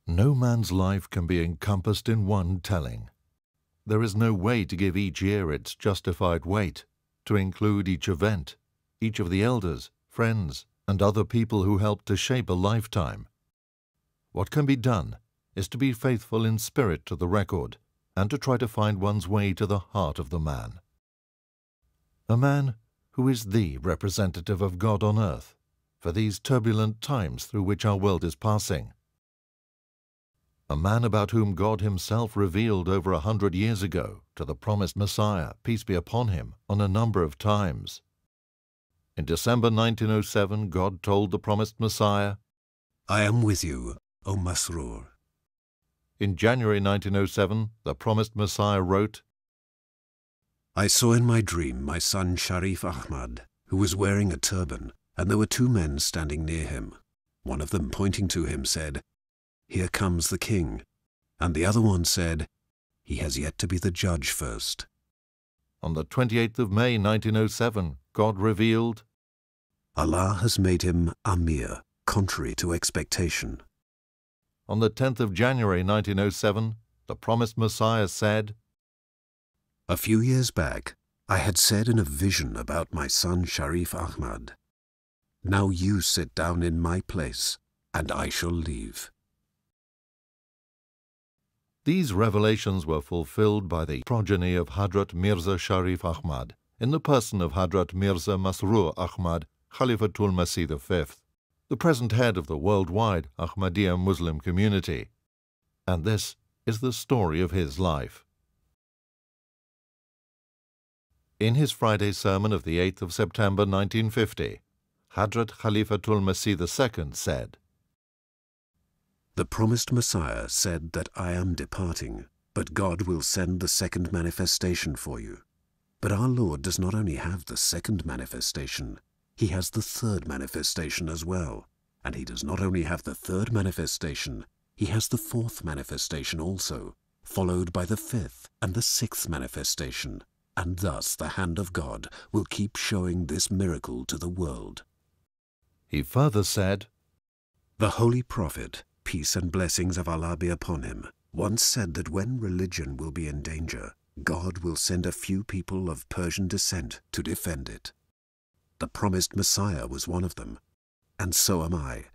No man's life can be encompassed in one telling. There is no way to give each year its justified weight, to include each event, each of the elders, friends, and other people who helped to shape a lifetime. What can be done is to be faithful in spirit to the record and to try to find one's way to the heart of the man. A man who is the representative of God on earth for these turbulent times through which our world is passing. A man about whom God himself revealed over 100 years ago to the promised Messiah, peace be upon him, on a number of times. In December 1907, God told the promised Messiah, "I am with you, O Masroor." In January 1907, the promised Messiah wrote, "I saw in my dream my son Sharif Ahmad, who was wearing a turban, and there were two men standing near him. One of them, pointing to him, said, 'Here comes the king,' and the other one said, 'He has yet to be the judge first.'" On the 28th of May 1907, God revealed, "Allah has made him Amir, contrary to expectation." On the 10th of January 1907, the promised Messiah said, "A few years back, I had said in a vision about my son Sharif Ahmad, 'Now you sit down in my place, and I shall leave.'" These revelations were fulfilled by the progeny of Hazrat Mirza Sharif Ahmad in the person of Hazrat Mirza Masroor Ahmad Khalifatul Masih II, the present head of the worldwide Ahmadiyya Muslim community. And this is the story of his life. In his Friday sermon of the 8th of September 1950, Hazrat Khalifatul Masih II said, "The promised Messiah said that I am departing, but God will send the second manifestation for you. But our Lord does not only have the second manifestation, he has the third manifestation as well. And he does not only have the third manifestation, he has the fourth manifestation also, followed by the fifth and the sixth manifestation. And thus the hand of God will keep showing this miracle to the world." He further said, "The Holy Prophet, peace and blessings of Allah be upon him, once said that when religion will be in danger, God will send a few people of Persian descent to defend it. The promised Messiah was one of them, and so am I.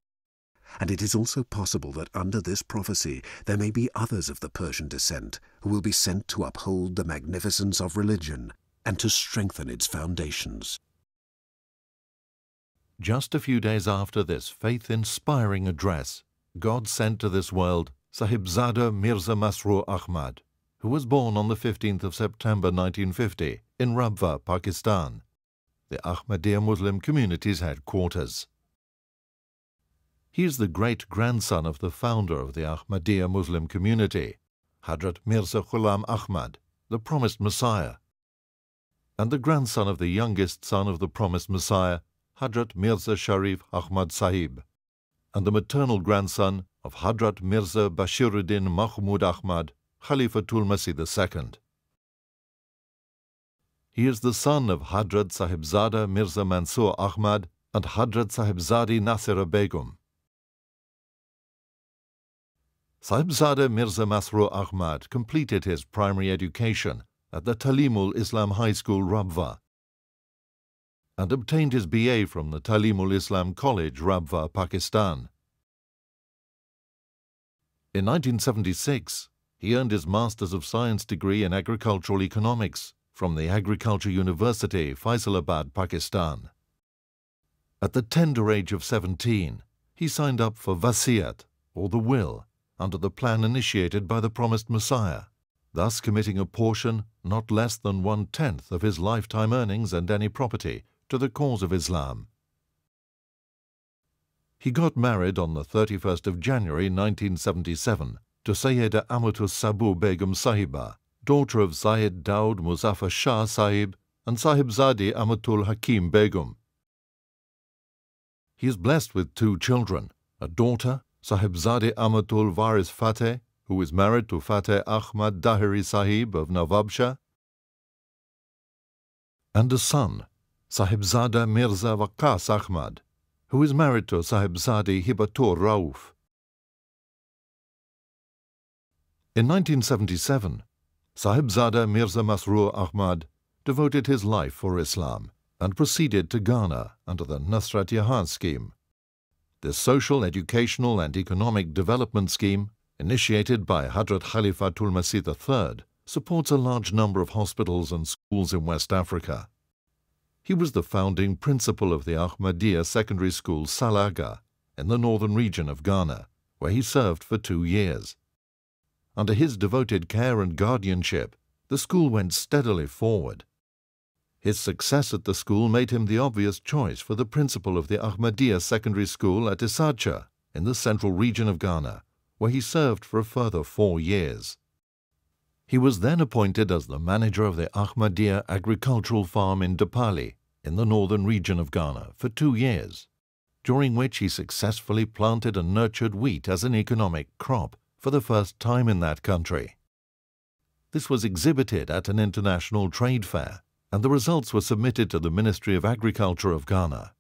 And it is also possible that under this prophecy there may be others of the Persian descent who will be sent to uphold the magnificence of religion and to strengthen its foundations." Just a few days after this faith-inspiring address, God sent to this world Sahibzada Mirza Masroor Ahmad, who was born on the 15th of September 1950 in Rabwah, Pakistan, the Ahmadiyya Muslim community's headquarters. He is the great-grandson of the founder of the Ahmadiyya Muslim community, Hadhrat Mirza Ghulam Ahmad, the promised Messiah, and the grandson of the youngest son of the promised Messiah, Hadhrat Mirza Sharif Ahmad Sahib, and the maternal grandson of Hadhrat Mirza Bashiruddin Mahmud Ahmad Khalifatul Masih II. He is the son of Hadhrat Sahibzada Mirza Mansoor Ahmad and Hadhrat Sahibzadi Nasira Begum. Sahibzada Mirza Masroor Ahmad completed his primary education at the Taleem-ul-Islam High School Rabwah and obtained his BA from the Taleem-ul-Islam College, Rabwah, Pakistan. In 1976, he earned his Masters of Science degree in Agricultural Economics from the Agriculture University Faisalabad, Pakistan. At the tender age of 17, he signed up for Wasiyat, or the will, under the plan initiated by the promised Messiah, thus committing a portion not less than 1/10 of his lifetime earnings and any property to the cause of Islam. He got married on the 31st of January 1977 to Sayyida Amatus Sabu Begum Sahiba, daughter of Sayyid Daud Muzaffar Shah Sahib and Sahibzadi Amatul Hakim Begum. He is blessed with 2 children, a daughter, Sahibzadi Amatul Waris Fateh, who is married to Fateh Ahmad Dahiri Sahib of Nawabshah, and a son, Sahibzada Mirza Waqas Ahmad, who is married to Sahibzadi Hibatur Rauf. In 1977, Sahibzada Mirza Masroor Ahmad devoted his life for Islam and proceeded to Ghana under the Nasira scheme. This social, educational and economic development scheme, initiated by Hazrat Khalifatul Masih II, supports a large number of hospitals and schools in West Africa. He was the founding principal of the Ahmadiyya secondary school Salaga in the northern region of Ghana, where he served for 2 years. Under his devoted care and guardianship, the school went steadily forward. His success at the school made him the obvious choice for the principal of the Ahmadiyya secondary school at Isacha in the central region of Ghana, where he served for a further 4 years. He was then appointed as the manager of the Ahmadiyya agricultural farm in Dapali in the northern region of Ghana for 2 years, during which he successfully planted and nurtured wheat as an economic crop for the first time in that country. This was exhibited at an international trade fair, and the results were submitted to the Ministry of Agriculture of Ghana.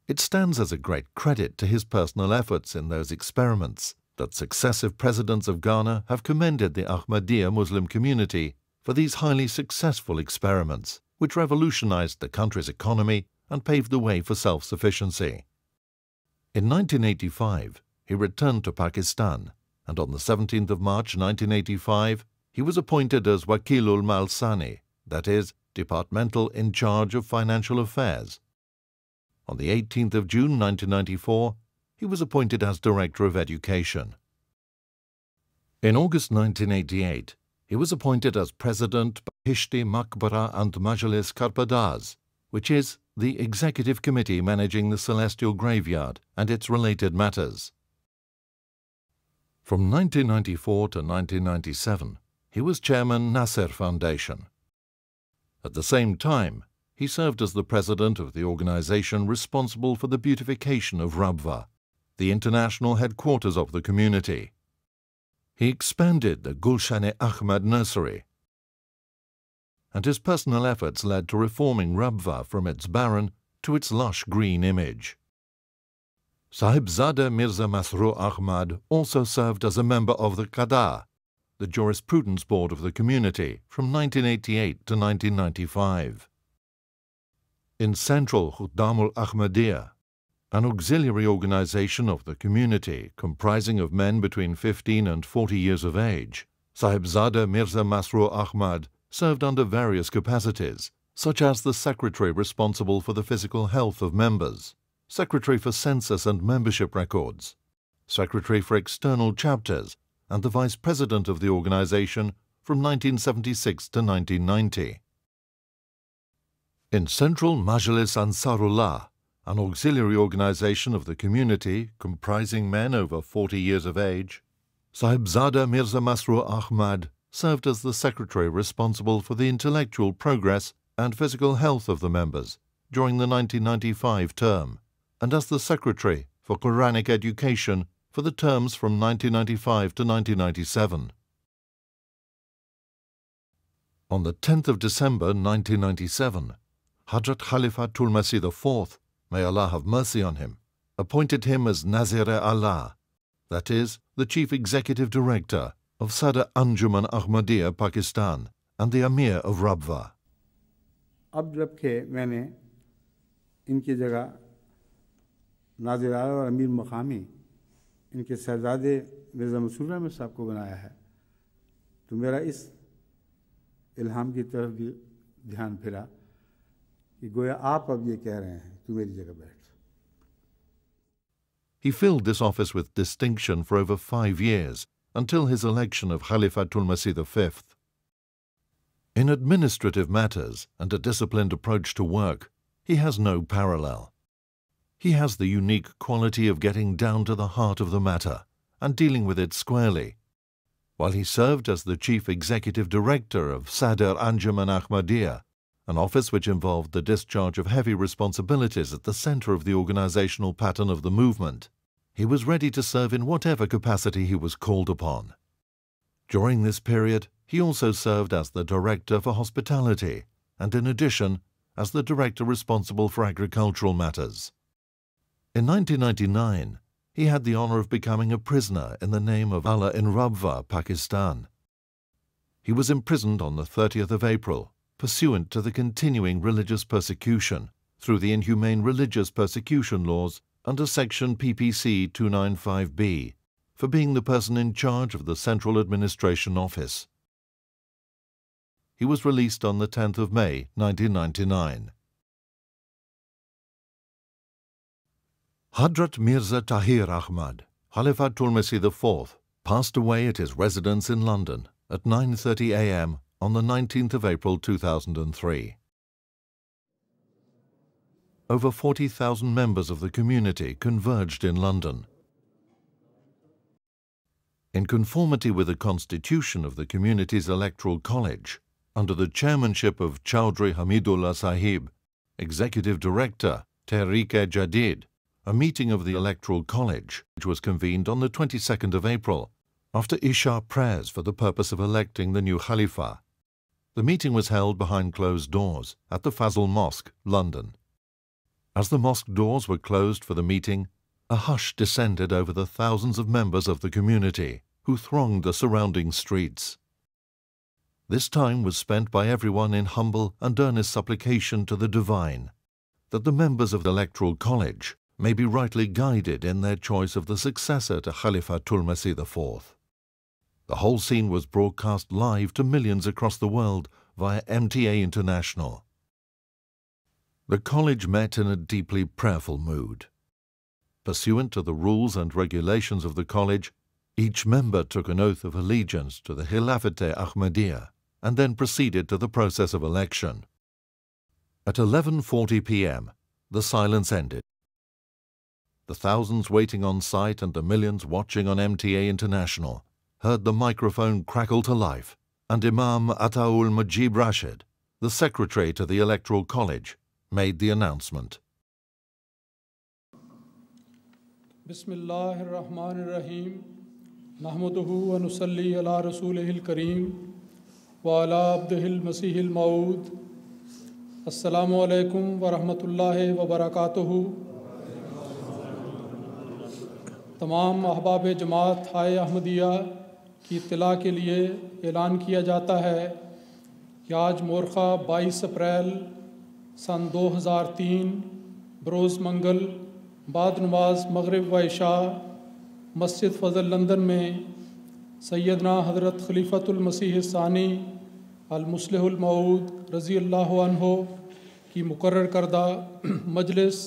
It stands as a great credit to his personal efforts in those experiments that successive presidents of Ghana have commended the Ahmadiyya Muslim community for these highly successful experiments, which revolutionized the country's economy and paved the way for self-sufficiency. In 1985, he returned to Pakistan, and on the 17th of March 1985, he was appointed as Wakilul Malsani, that is, departmental in charge of financial affairs. On the 18th of June 1994, he was appointed as Director of Education. In August 1988, he was appointed as President Bahishti Maqbara and Majlis Karpadaz, which is the executive committee managing the Celestial Graveyard and its related matters. From 1994 to 1997, he was Chairman Nasir Foundation. At the same time, he served as the president of the organization responsible for the beautification of Rabwah, the international headquarters of the community. He expanded the Gulshan-e Ahmad nursery, and his personal efforts led to reforming Rabwah from its barren to its lush green image. Sahibzada Mirza Masroor Ahmad also served as a member of the Qadian, the jurisprudence board of the community, from 1988 to 1995. In Central Khuddamul Ahmadiyya, an auxiliary organization of the community comprising of men between 15 and 40 years of age, Sahibzada Mirza Masroor Ahmad served under various capacities, such as the secretary responsible for the physical health of members, secretary for census and membership records, secretary for external chapters, and the vice president of the organization from 1976 to 1990. In Central Majlis Ansarullah, an auxiliary organization of the community comprising men over 40 years of age, Sahibzada Mirza Masroor Ahmad served as the secretary responsible for the intellectual progress and physical health of the members during the 1995 term, and as the secretary for Quranic education for the terms from 1995 to 1997. On the 10th of December 1997, Hazrat Khalifatul Masih IV, may Allah have mercy on him, appointed him as Nazir-e-Allah, that is, the Chief Executive Director of Sadr Anjuman Ahmadiyya Pakistan and the Amir of Rabwah. अब जबकि मैंने इनकी जगह नाज़िर-ए-आला और अमीर मकामी इनके साहिबजादे मिर्ज़ा मंसूर अहमद साहब को बनाया है, तो मेरा इस इल्हाम की तरफ भी ध्यान फिरा कि गोया आप अब ये कह रहे हैं तू मेरी जगह बैठ. He filled this office with distinction for over 5 years until his election of Khalifatul Masih V. In administrative matters and a disciplined approach to work, he has no parallel. He has the unique quality of getting down to the heart of the matter and dealing with it squarely. While he served as the Chief Executive Director of Sadr Anjuman Ahmadiyya, an office which involved the discharge of heavy responsibilities at the center of the organizational pattern of the movement, he was ready to serve in whatever capacity he was called upon. During this period, he also served as the Director for Hospitality and, in addition, as the Director responsible for agricultural matters. In 1999, He had the honor of becoming a prisoner in the name of Allah in Rabwah, Pakistan. He was imprisoned on the 30th of April, pursuant to the continuing religious persecution through the inhumane religious persecution laws under Section PPC 295B, for being the person in charge of the Central Administration Office. He was released on the 10th of May, 1999. Hadhrat Mirza Tahir Ahmad, Khalifatul Masih IV, passed away at his residence in London at 9:30 a.m. on the 19th of April 2003. Over 40,000 members of the community converged in London. In conformity with the constitution of the community's electoral college, under the chairmanship of Chaudhry Hamidullah Sahib, Executive Director, Tehreek-e-Jadid, a meeting of the Electoral College, which was convened on the 22nd of April, after Isha prayers for the purpose of electing the new Khalifa. The meeting was held behind closed doors at the Fazl Mosque, London. As the mosque doors were closed for the meeting, a hush descended over the thousands of members of the community who thronged the surrounding streets. This time was spent by everyone in humble and earnest supplication to the Divine, that the members of the Electoral College may be rightly guided in their choice of the successor to Khalifatul Masih IV. The whole scene was broadcast live to millions across the world via MTA International. The college met in a deeply prayerful mood. Pursuant to the rules and regulations of the college, each member took an oath of allegiance to the Khilafat-e Ahmadiyya and then proceeded to the process of election. At 11:40 p.m., the silence ended. The thousands waiting on site and the millions watching on MTA International heard the microphone crackle to life, and Imam Ataul Mujib Rashid, the secretary to the Electoral College, made the announcement. Bismillahir-Rahmanir-Rahim. Nahmaduhu wa nusalli ala rasulihil kareem wa ala abdihil masihil maud. Assalamu alaikum wa rahmatullahi wa barakatuhu. तमाम अहबाब जमात हाय अहमदिया की इत्तला के लिए ऐलान किया जाता है कि आज मोरखा 22 अप्रैल सन 2003 बरोज़ मंगल बाद नमाज मगरिब व इशा मस्जिद फ़ज़ल लंदन में सैयदना हज़रत खलीफतुल मसीह सानी अल मुस्लिहुल मऊद रज़ी अल्लाहु अन्हु की मुकर्रर करदा मजलिस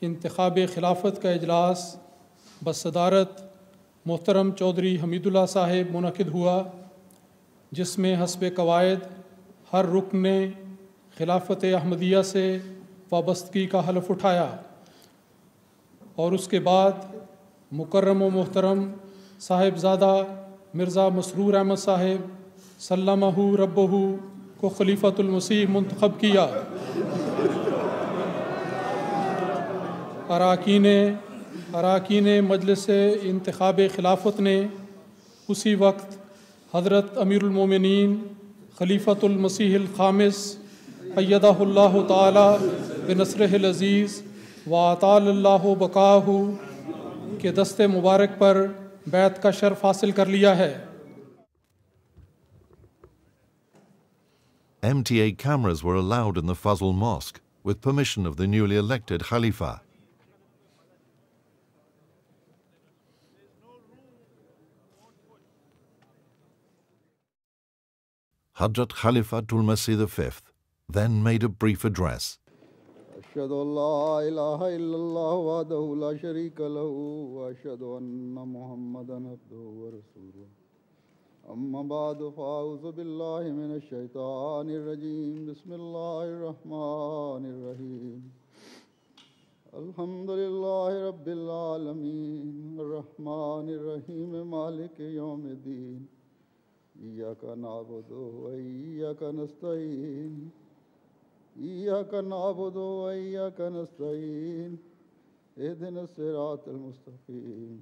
इंतखाब खिलाफत का इजलास बसदारत मोहतरम चौधरी हमीदुल्लाह साहिब मुनक़िद हुआ, जिसमें हस्ब कवायद हर रुकन खिलाफत अहमदिया से वाबस्तगी का हलफ उठाया और उसके बाद मुकर्रम व मोहतरम साहिबजादा मिर्ज़ा मसरूर अहमद साहिब सल्लमहु रब्बहु को खलीफतुल मसीह मुंतखब किया। अराकीन मजलिस इंतखाब खिलाफत ने उसी वक्त हज़रत अमीरुल मोमिनीन खलीफतुल मसीहिल खामिस अय्यदहुल्लाहु ताला बिनस्रिहिल अज़ीज़ व अतालल्लाहु बकाहु के दस्ते मुबारक पर बैत का शर्फ हासिल कर लिया है। MTA cameras were allowed in the Fazl Mosque with permission of the newly elected Khalifa. Hazrat Khalifatul Masih V then made a brief address. أشهد أن لا إله إلا الله وحده لا شريك له وأشهد أن محمدا عبده ورسوله أما بعد فأعوذ بالله من الشيطان الرجيم بسم الله الرحمن الرحيم الحمد لله رب العالمين الرحمن الرحيم مالك يوم الدين إياك نعبد وإياك نستعين إياك نعبد وإياك نستعين اهدنا الصراط المستقيم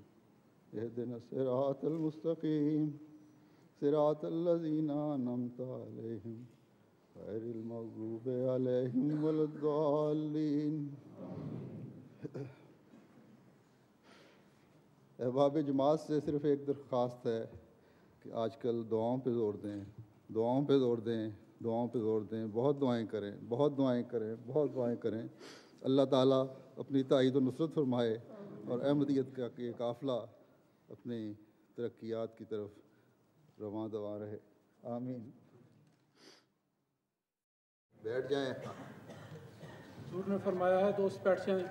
اهدنا الصراط المستقيم صراط الذين أنعمت عليهم غير المغضوب عليهم ولا الضالين अहबाब जमात से सिर्फ एक दरख्वास्त है कि आजकल दुआओं पे ज़ोर दें, दुआओं पे ज़ोर दें, दुआओं पे ज़ोर दें, बहुत दुआएं करें, बहुत दुआएं करें, बहुत दुआएं करें। अल्लाह ताला अपनी ताईद व नुसरत फरमाए और अहमदियत का ये काफ़िला अपनी तरक्कियात की तरफ रवां दवा रहे। आमीन। बैठ जाएं। हुजूर ने फरमाया है दोस्त बैठ जाएं।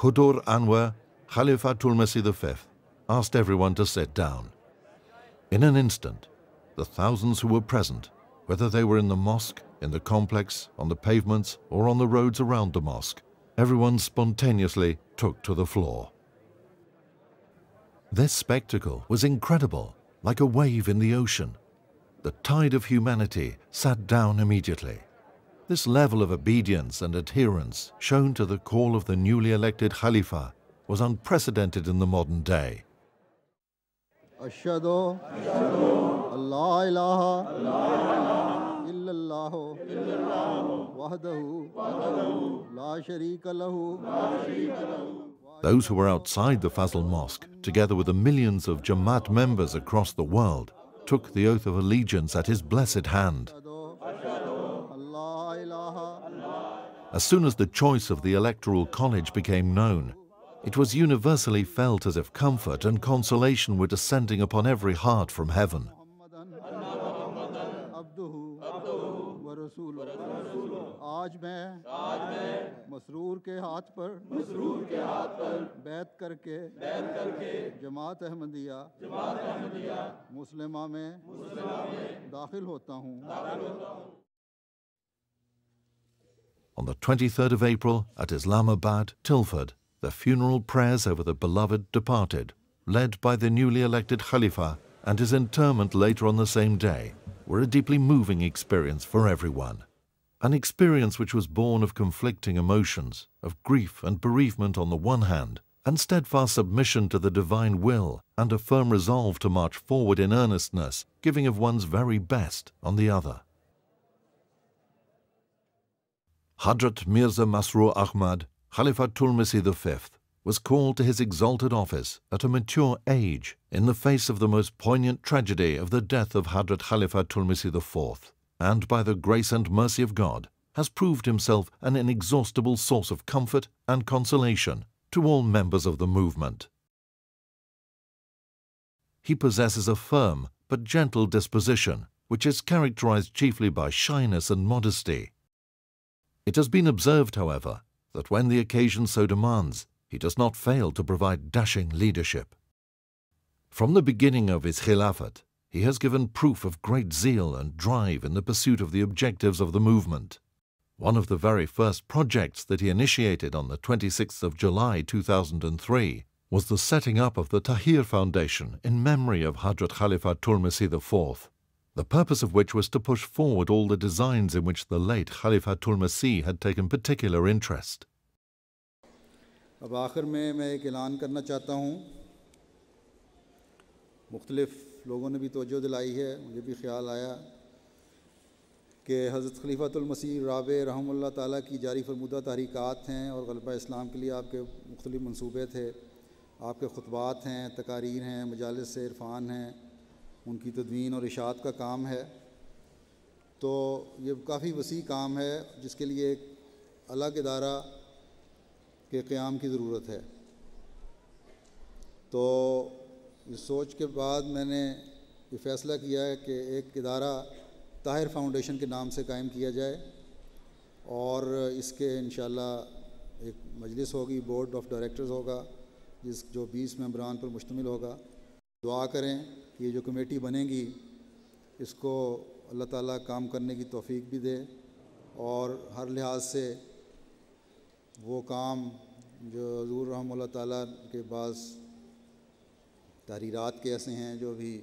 Hudur Anwar, Khalifatul Masih II, asked everyone to sit down. In an instant, the thousands who were present, whether they were in the mosque, in the complex, on the pavements, or on the roads around the mosque, everyone spontaneously took to the floor. This spectacle was incredible, like a wave in the ocean. The tide of humanity sat down immediately. This level of obedience and adherence shown to the call of the newly elected Khalifa was unprecedented in the modern day. Ashhadu Allah ilaha illallah wahdahu la sharika lahu. Those who were outside the Fazl Mosque, together with the millions of Jamaat members across the world, took the oath of allegiance at his blessed hand. As soon as the choice of the Electoral College became known, it was universally felt as if comfort and consolation were descending upon every heart from heaven. आज मैं मसरूर के हाथ पर बैत करके जमात अहमदिया मुस्लिमा में दाखिल होता हूँ। On the 23rd of April at Islamabad, Tilford, the funeral prayers over the beloved departed, led by the newly elected Khalifa, and his interment later on the same day, were a deeply moving experience for everyone. An experience which was born of conflicting emotions, of grief and bereavement on the one hand, and steadfast submission to the divine will and a firm resolve to march forward in earnestness, giving of one's very best on the other. Hadhrat Mirza Masroor Ahmad, Khalifatul Masih V, was called to his exalted office at a mature age in the face of the most poignant tragedy of the death of Hadhrat Khalifatul Masih IV, and by the grace and mercy of God has proved himself an inexhaustible source of comfort and consolation to all members of the movement. He possesses a firm but gentle disposition, which is characterized chiefly by shyness and modesty. It has been observed, however, that when the occasion so demands, he does not fail to provide dashing leadership. From the beginning of his khilafat, he has given proof of great zeal and drive in the pursuit of the objectives of the movement. One of the very first projects that he initiated on the 26th of July 2003 was the setting up of the Tahir Foundation in memory of Hazrat Khalifatul Masih IV, the purpose of which was to push forward all the designs in which the late Khalifatul Masih had taken particular interest. अब आखिर में मैं एक ऐलान करना चाहता हूँ। मुख्तलिफ लोगों ने भी तवज्जो दिलाई है, मुझे भी ख्याल आया कि हज़रत खलीफातुल मसीह रावे रहमुल्लाह ताला की जारी फरमुदा तहरीकात हैं और ग़लबा इस्लाम के लिए आपके मुख्तलिफ मंसूबे थे, आपके खुतबात हैं, तकारीर हैं, मजालिस से इरफान हैं, उनकी तदवीन और इशाअत का काम है। तो ये काफ़ी वसी काम है जिसके लिए एक अलग इदारा के क़याम की ज़रूरत है। तो इस सोच के बाद मैंने ये फ़ैसला किया है कि एक इदारा ताहिर फाउंडेशन के नाम से कायम किया जाए और इसके इंशाअल्लाह एक मजलिस होगी, बोर्ड ऑफ डायरेक्टर्स होगा जो 20 मेंबरान पर मुश्तमिल होगा। दुआ करें कि ये जो कमेटी बनेगी इसको अल्लाह ताला काम करने की तौफीक भी दे और हर लिहाज से वो काम जो हज़ूर रहमतुल्लाह ताला के पास तहरीरात के ऐसे हैं जो भी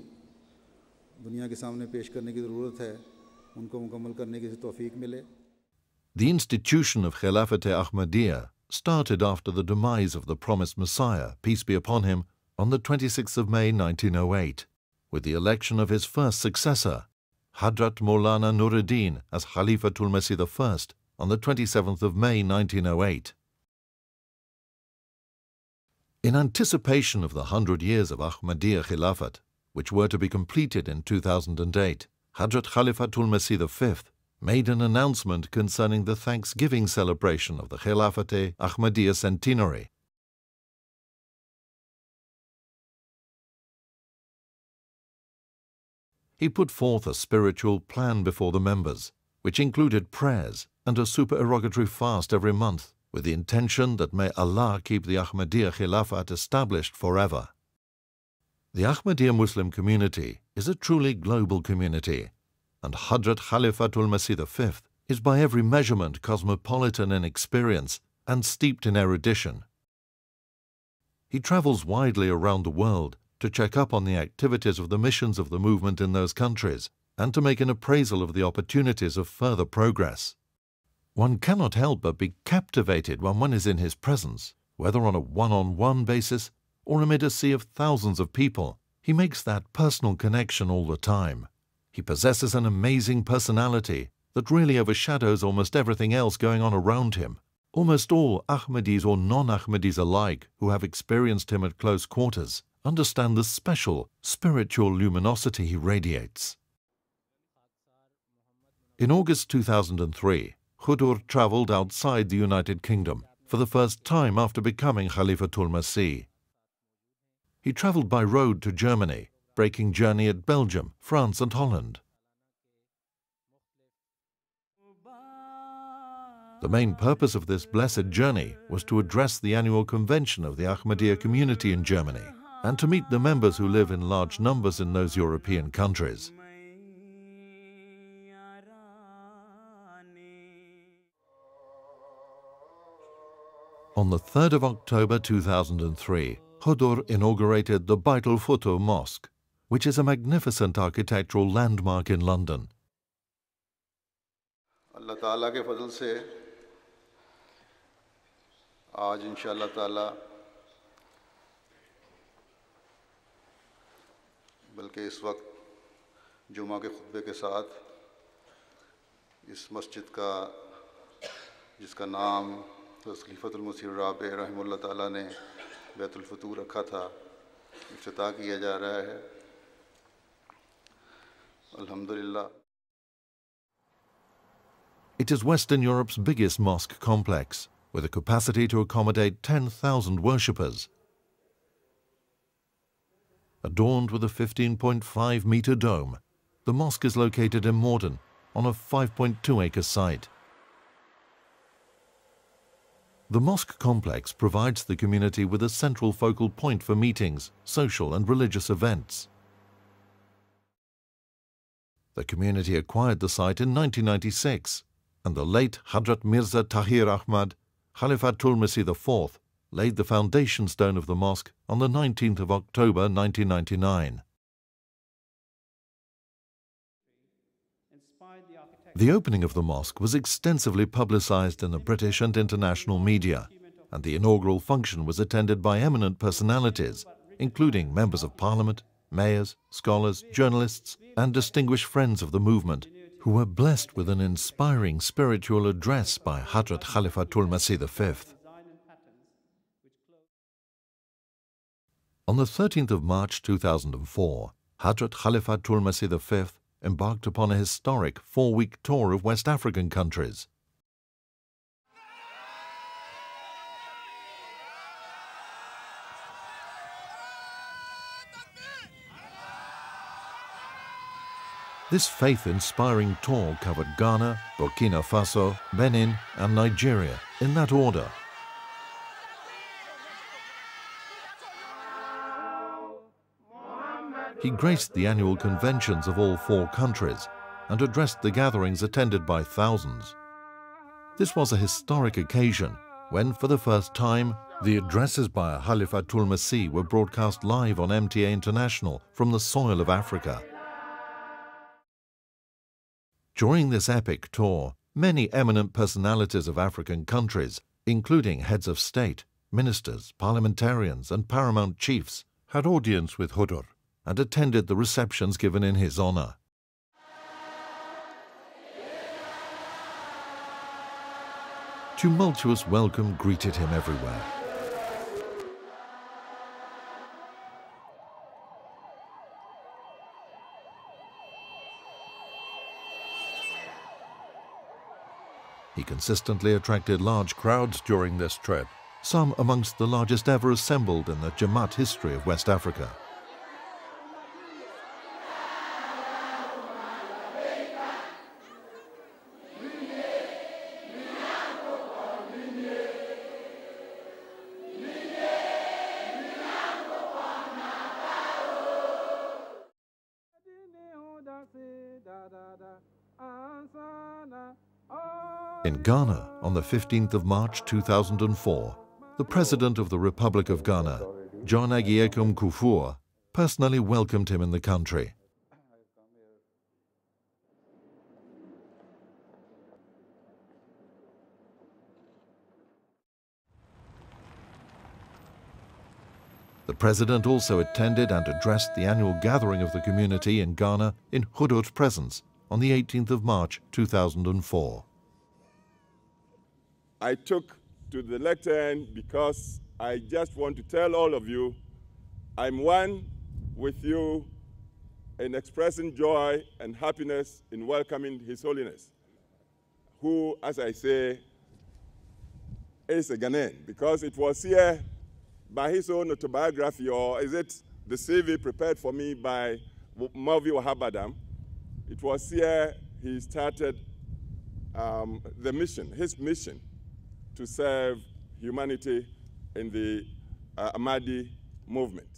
दुनिया के सामने पेश करने की ज़रूरत है, उनको मुकम्मल करने की तौफीक मिले। The institution of Khilafat-e-Ahmadiyya started after the demise of the promised Messiah, peace be upon him, on the 26th of May 1908, with the election of his first successor, Hadhrat Maulana Nuruddin, as Khalifatul Masih I on the 27th of May 1908. In anticipation of the 100 years of Ahmadiyya Khilafat, which were to be completed in 2008, Hazrat Khalifatul Masih II made an announcement concerning the Thanksgiving celebration of the Khilafat-e-Ahmadiyya centenary. He put forth a spiritual plan before the members, which included prayers and a supererogatory fast every month, with the intention that may Allah keep the Ahmadiyya Khilafat established forever. The Ahmadiyya Muslim community is a truly global community, and Hazrat Khalifatul Masih V is by every measurement cosmopolitan in experience and steeped in erudition. He travels widely around the world to check up on the activities of the missions of the movement in those countries and to make an appraisal of the opportunities of further progress. One cannot help but be captivated when one is in his presence, whether on a one-on-one basis or amid a sea of thousands of people. He makes that personal connection all the time. He possesses an amazing personality that really overshadows almost everything else going on around him. Almost all Ahmadis or non-Ahmadis alike who have experienced him at close quarters understand the special spiritual luminosity he radiates. In August 2003, Hadhrat travelled outside the United Kingdom for the first time after becoming Khalifatul Masih. He travelled by road to Germany, breaking journey at Belgium, France and Holland. The main purpose of this blessed journey was to address the annual convention of the Ahmadiyya community in Germany and to meet the members who live in large numbers in those European countries. On the 3rd of October 2003, Hadhrat inaugurated the Baitul Futuh Mosque, which is a magnificent architectural landmark in London. Allah Ta'ala ke fadl se aaj inshallah Ta'ala बल्कि इस वक्त जुमा के खुतबे के साथ इस मस्जिद का जिसका नाम हज़रत खलीफतुल मसीह राबे रहमतुल्लाह ताला ने बैतुल फतूह रखा था इफ्तिताह किया जा रहा है अल्हम्दुलिल्लाह. It is Western Europe's biggest mosque complex, with a capacity to accommodate 10,000 worshippers. Adorned with a 15.5-metre dome, the mosque is located in Morden on a 5.2-acre site. The mosque complex provides the community with a central focal point for meetings, social and religious events. The community acquired the site in 1996, and the late Hadhrat Mirza Tahir Ahmad, Khalifatul Masih IV, laid the foundation stone of the mosque on the 19th of October 1999. The opening of the mosque was extensively publicized in the British and international media, and the inaugural function was attended by eminent personalities, including members of parliament, mayors, scholars, journalists, and distinguished friends of the movement, who were blessed with an inspiring spiritual address by Hazrat Khalifatul Masih V. On the 13th of March 2004, Hazrat Khalifatul Masih V embarked upon a historic 4-week tour of West African countries. This faith-inspiring tour covered Ghana, Burkina Faso, Benin and Nigeria, in that order. He graced the annual conventions of all 4 countries and addressed the gatherings attended by thousands. This was a historic occasion when, for the first time, the addresses by Khalifatul Masih were broadcast live on MTA International from the soil of Africa. During this epic tour, many eminent personalities of African countries, including heads of state, ministers, parliamentarians and paramount chiefs, had audience with Hadhrat and attended the receptions given in his honor. Tumultuous welcome greeted him everywhere. He consistently attracted large crowds during this trip, some amongst the largest ever assembled in the Jamaat history of West Africa. In Ghana, on the 15th of March 2004, the President of the Republic of Ghana, John Agyekum Kufuor, personally welcomed him in the country. The President also attended and addressed the annual gathering of the community in Ghana in Hadhrat's presence on the 18th of March 2004. I took to the lectern because I just want to tell all of you I'm one with you in expressing joy and happiness in welcoming His Holiness, who, as I say, is a Ghanaian, because it was here by his own autobiography, or is it the CV prepared for me by Mavi Wahabadam? It was here he started the mission, his mission, to serve humanity in the Ahmadiyya movement.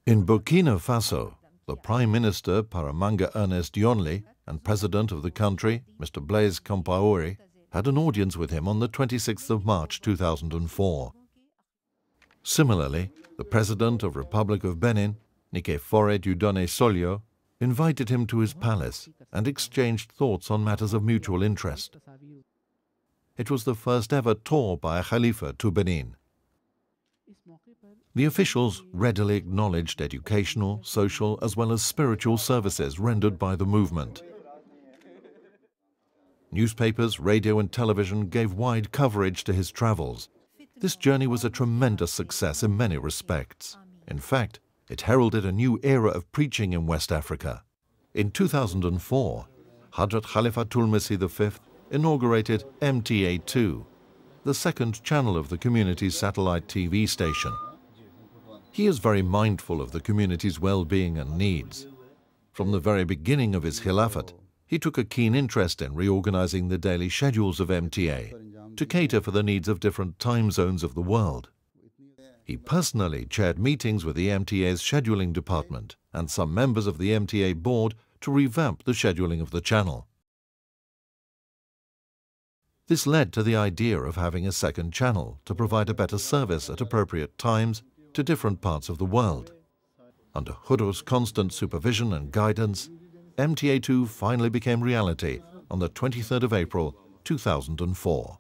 In Burkina Faso, the Prime Minister Paramanga Ernest Yonli and President of the country, Mr. Blaise Compaoré, had an audience with him on the 26th of March 2004. Similarly, the President of Republic of Benin, Nicéphore Dieudonné Solio, invited him to his palace and exchanged thoughts on matters of mutual interest. It was the first ever tour by a Khalifa to Benin. The officials readily acknowledged educational, social, as well as spiritual services rendered by the movement. Newspapers, radio and television gave wide coverage to his travels. This journey was a tremendous success in many respects. In fact, it heralded a new era of preaching in West Africa. In 2004, Hazrat Khalifatul Masih II inaugurated MTA2, the second channel of the community's satellite TV station. He is very mindful of the community's well-being and needs. From the very beginning of his Khilafat, he took a keen interest in reorganizing the daily schedules of MTA to cater for the needs of different time zones of the world. He personally chaired meetings with the MTA's scheduling department and some members of the MTA board to revamp the scheduling of the channel. This led to the idea of having a second channel to provide a better service at appropriate times to different parts of the world. Under Hadhrat's constant supervision and guidance, MTA2 finally became reality on the 23rd of April 2004.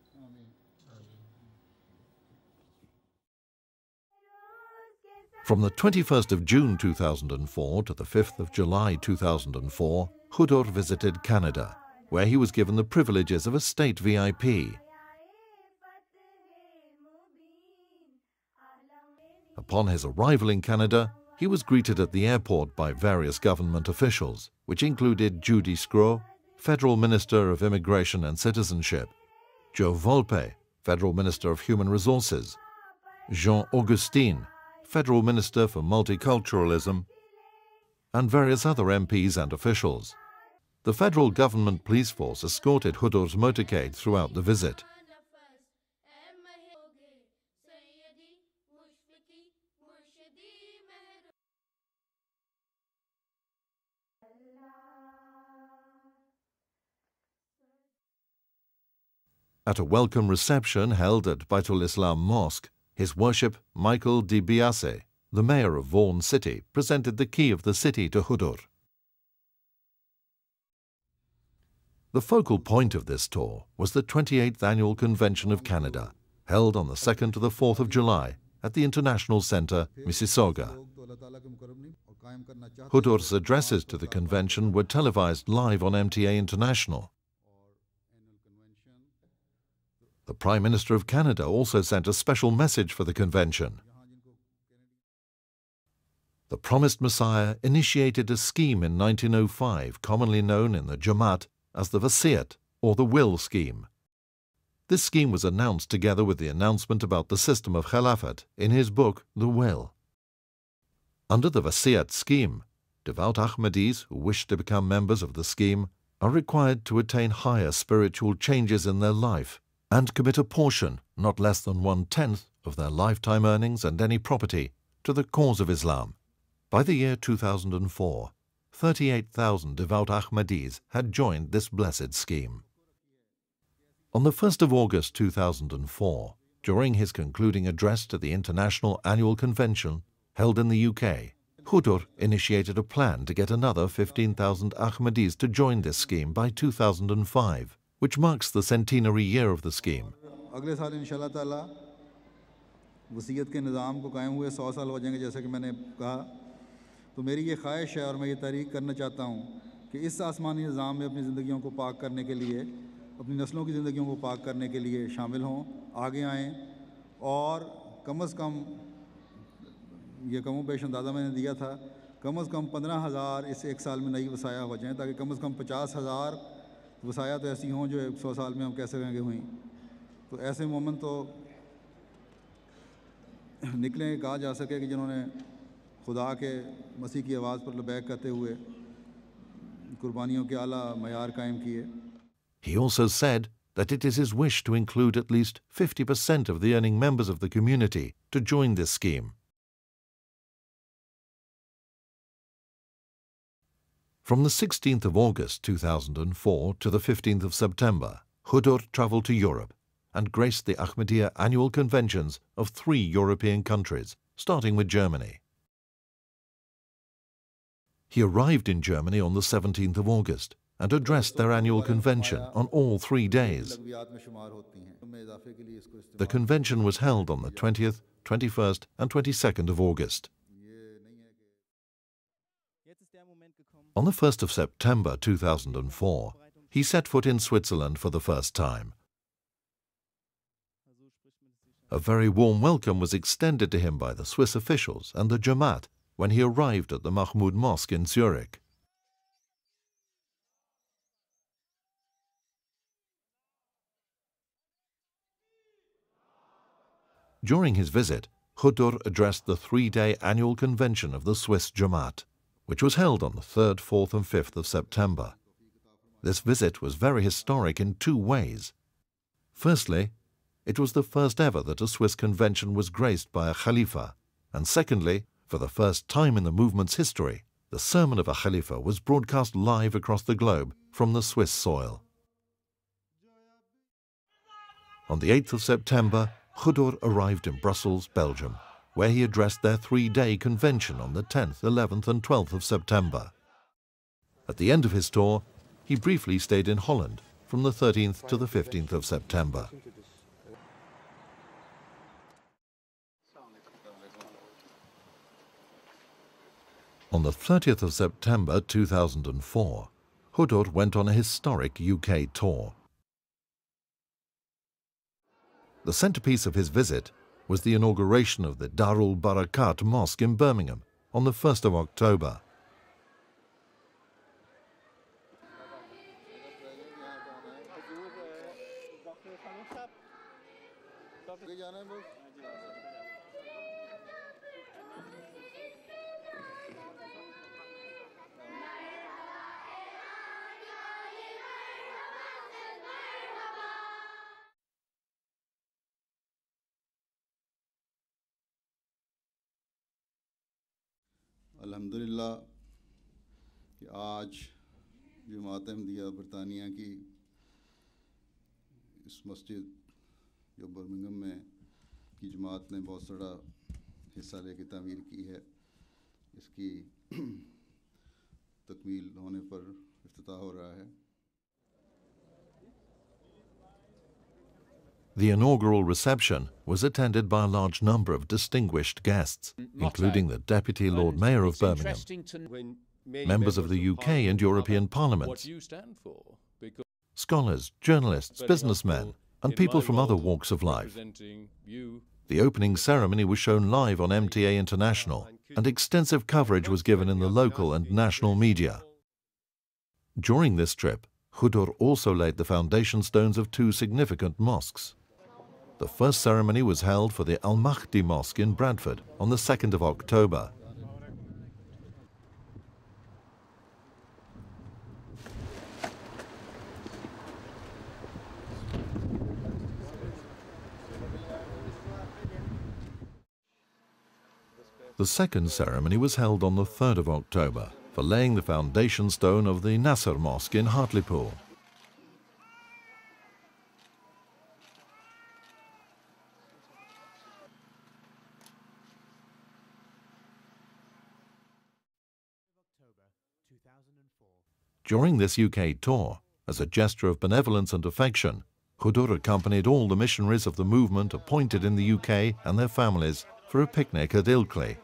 From the 21st of June 2004 to the 5th of July 2004, Hadhrat visited Canada, where he was given the privileges of a state VIP. Upon his arrival in Canada, he was greeted at the airport by various government officials, which included Judy Scrow, Federal Minister of Immigration and Citizenship, Joe Volpe, Federal Minister of Human Resources, Jean Augustin, Federal Minister for Multiculturalism, and various other MPs and officials. The federal government police force escorted Hadhrat's motorcade throughout the visit. At a welcome reception held at Baitul-Islam Mosque, His Worship Michael Di Biase, the mayor of Vaughan City, presented the key of the city to Hadhrat. The focal point of this tour was the 28th Annual Convention of Canada, held on the 2nd to the 4th of July at the International Centre, Mississauga. Hadhrat's addresses to the convention were televised live on MTA International. The Prime Minister of Canada also sent a special message for the convention. The Promised Messiah initiated a scheme in 1905 commonly known in the Jamaat as the Wasiat, or the Will Scheme. This scheme was announced together with the announcement about the system of Khilafat in his book, The Will. Under the Wasiat scheme, devout Ahmadis who wish to become members of the scheme are required to attain higher spiritual changes in their life and commit a portion, not less than 1/10 of their lifetime earnings and any property, to the cause of Islam. By the year 2004, 38,000 devout Ahmadis had joined this blessed scheme. On the 1st of August 2004, during his concluding address to the International Annual Convention held in the UK, Hadhrat initiated a plan to get another 15,000 Ahmadis to join this scheme by 2005, which marks the centenary year of the scheme. अगले साल इंशाल्लाह ताला वसीयत के निज़ाम को कायम हुए 100 साल हो जाएंगे जैसे कि मैंने कहा, तो मेरी ये ख्वाहिश है और मैं ये तहरीक करना चाहता हूँ कि इस आसमानी निज़ाम में अपनी ज़िंदगियों को पाक करने के लिए, अपनी नस्लों की ज़िंदगियों को पाक करने के लिए शामिल हों, आगे आएँ और कम से कम ये कमो पेश अंदाज़ा मैंने दिया था, कम से कम 15,000 इस एक साल में नई वसाया हो जाएँ, ताकि कम से कम 50,000 वसाया तो ऐसी हों जो 100 साल में हम कह सकेंगे हुई। तो ऐसे मोमेंट तो निकले कहा जा सके कि जिन्होंने खुदा के मसीह की आवाज़ पर लबैक करते हुए कुर्बानियों के आला मयार कायम किए। He also said that it is his wish to include at least 50% of the earning members of the community to join this scheme. From the 16th of August 2004 to the 15th of September, Hadhrat travelled to Europe and graced the Ahmadiyya annual conventions of 3 European countries, starting with Germany. He arrived in Germany on the 17th of August and addressed their annual convention on all 3 days. The convention was held on the 20th, 21st and 22nd of August. On the 1st of September 2004, he set foot in Switzerland for the first time. A very warm welcome was extended to him by the Swiss officials and the Jamaat when he arrived at the Mahmud Mosque in Zurich. During his visit, Hadhrat addressed the 3-day annual convention of the Swiss Jamaat, which was held on the 3rd, 4th and 5th of September. This visit was very historic in 2 ways. Firstly, it was the first ever that a Swiss convention was graced by a Khalifa, and secondly, for the first time in the movement's history, the sermon of a Khalifa was broadcast live across the globe from the Swiss soil. On the 8th of September, Hadhrat arrived in Brussels, Belgium, where he addressed their 3-day convention on the 10th, 11th and 12th of September. At the end of his tour, he briefly stayed in Holland from the 13th to the 15th of September. On the 30th of September 2004, Hadhrat went on a historic UK tour. The centrepiece of his visit was the inauguration of the Darul Barakat Mosque in Birmingham on the 1st of October. अल्हम्दुलिल्लाह कि आज जमात अहमदिया बरतानिया की इस मस्जिद जो Birmingham में की जमात ने बहुत बड़ा हिस्सा लेकर तामीर की है, इसकी तकमील होने पर इफ्तिताह हो रहा है। The inaugural reception was attended by a large number of distinguished guests, including the Deputy Lord Mayor of Birmingham, members of the UK and European parliaments, scholars, journalists, businessmen, and people from other walks of life. The opening ceremony was shown live on MTA International, and extensive coverage was given in the local and national media. During this trip, Hadhrat also laid the foundation stones of two significant mosques. The first ceremony was held for the Al-Mahdi Mosque in Bradford on the 2nd of October. The second ceremony was held on the 3rd of October for laying the foundation stone of the Nasir Mosque in Hartlepool. During this UK tour, as a gesture of benevolence and affection, Hadhrat accompanied all the missionaries of the movement appointed in the UK and their families for a picnic at Ilkley.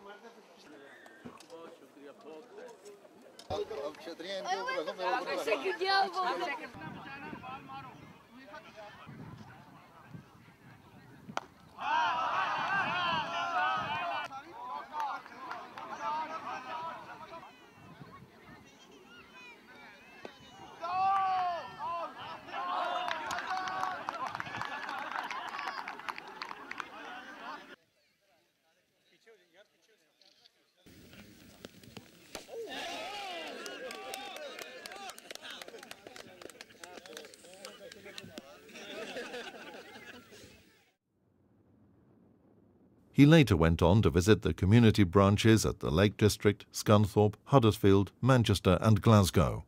He later went on to visit the community branches at the Lake District, Scunthorpe, Huddersfield, Manchester and Glasgow.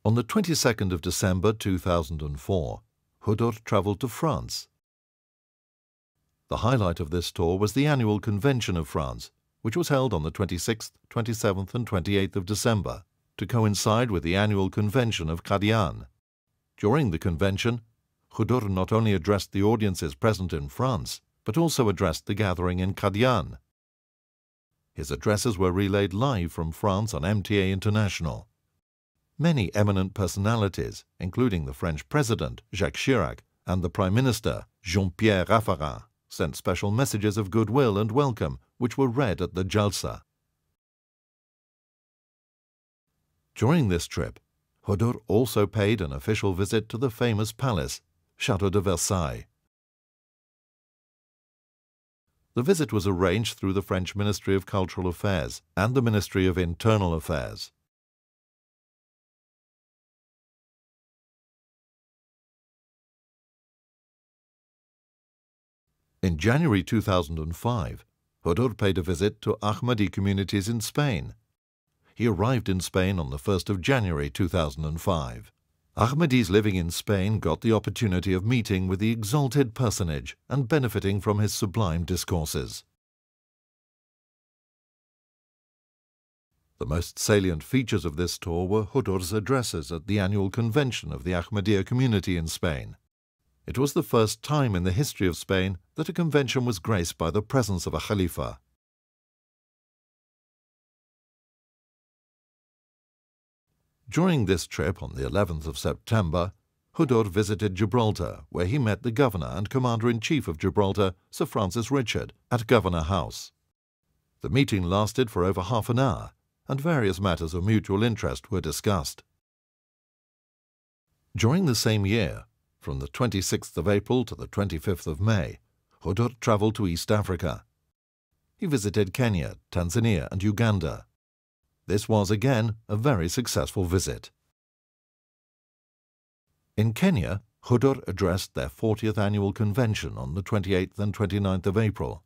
On the 22nd of December 2004, Hadhrat travelled to France. The highlight of this tour was the annual convention of France, which was held on the 26th, 27th and 28th of December, to coincide with the annual convention of Qadian. During the convention, Hadhrat not only addressed the audiences present in France, but also addressed the gathering in Qadian. His addresses were relayed live from France on MTA International. Many eminent personalities, including the French President, Jacques Chirac, and the Prime Minister, Jean-Pierre Raffarin, sent special messages of goodwill and welcome, which were read at the Jalsa. During this trip, Hadhrat also paid an official visit to the famous palace, Château de Versailles. The visit was arranged through the French Ministry of Cultural Affairs and the Ministry of Internal Affairs. In January 2005, Hadhrat paid a visit to Ahmadi communities in Spain. He arrived in Spain on the 1st of January 2005. Ahmadis living in Spain got the opportunity of meeting with the exalted personage and benefiting from his sublime discourses. The most salient features of this tour were Hadhrat's addresses at the annual convention of the Ahmadiyya community in Spain. It was the first time in the history of Spain that a convention was graced by the presence of a Khalifa. During this trip on the 11th of September, Hadhrat visited Gibraltar, where he met the Governor and Commander-in-Chief of Gibraltar, Sir Francis Richard, at Governor House. The meeting lasted for over half an hour, and various matters of mutual interest were discussed. During the same year, from the 26th of April to the 25th of May, Hadhrat travelled to East Africa. He visited Kenya, Tanzania and Uganda. This was again a very successful visit. In Kenya, Hadhrat addressed their 40th annual convention on the 28th and 29th of April.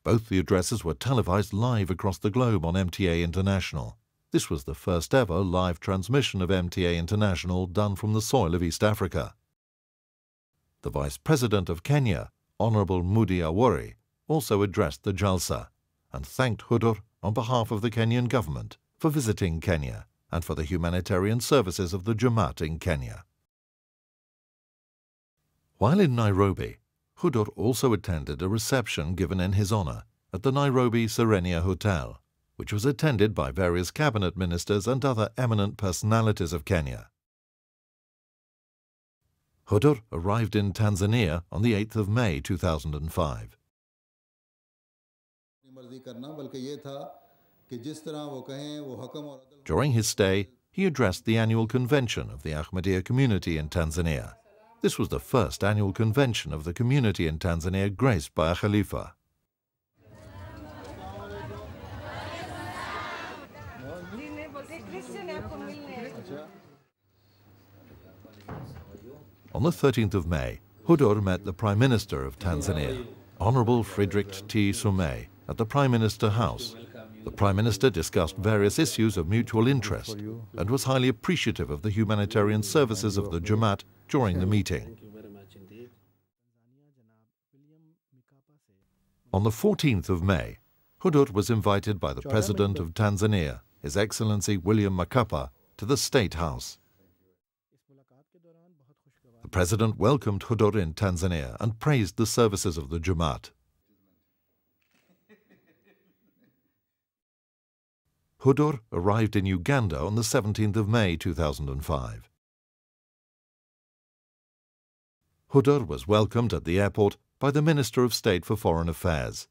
Both the addresses were televised live across the globe on MTA International. This was the first ever live transmission of MTA International done from the soil of East Africa. The Vice President of Kenya, Honourable Mudi Awori, also addressed the Jalsa and thanked Hadhrat on behalf of the Kenyan government for visiting Kenya and for the humanitarian services of the Jamaat in Kenya. While in Nairobi, Hadhrat also attended a reception given in his honour at the Nairobi Serenia Hotel, which was attended by various cabinet ministers and other eminent personalities of Kenya. Hadhrat arrived in Tanzania on the 8th of May 2005. कि जिस तरह वो कहें वो हकम और अदल. During his stay, he addressed the annual convention of the Ahmadiyya community in Tanzania. This was the first annual convention of the community in Tanzania graced by a Khalifa. On the 13th of May, Hadhrat met the Prime Minister of Tanzania, Honorable Friedrich T. Sumay, at the Prime Minister House. The Prime Minister discussed various issues of mutual interest and was highly appreciative of the humanitarian services of the Jamaat during the meeting. On the 14th of May, Hadhrat was invited by the President of Tanzania, His Excellency William Mkapa, to the State House. The President welcomed Hadhrat in Tanzania and praised the services of the Jamaat. Hadhrat arrived in Uganda on the 17th of May 2005. Hadhrat was welcomed at the airport by the Minister of State for Foreign Affairs.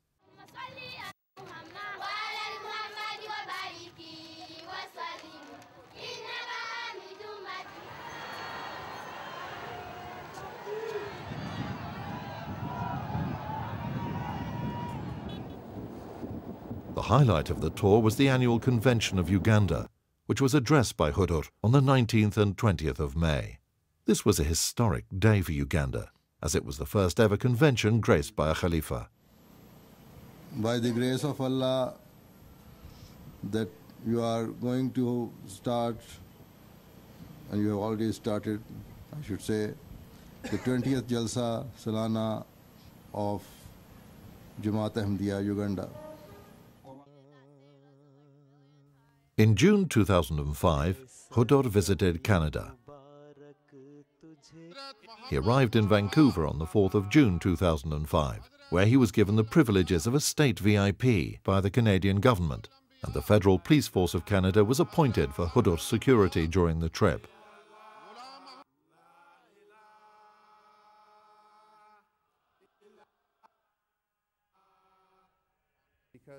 The highlight of the tour was the annual convention of Uganda, which was addressed by Hadhrat on the 19th and 20th of May. This was a historic day for Uganda, as it was the first ever convention graced by a Khalifa. By the grace of Allah, that you are going to start, and you have already started, I should say, the 20th Jalsa Salana of Jamaat Ahmadiyya Uganda. In June 2005, Hadhrat visited Canada. He arrived in Vancouver on the 4th of June 2005, where he was given the privileges of a state VIP by the Canadian government, and the Federal Police Force of Canada was appointed for Hadhrat's security during the trip.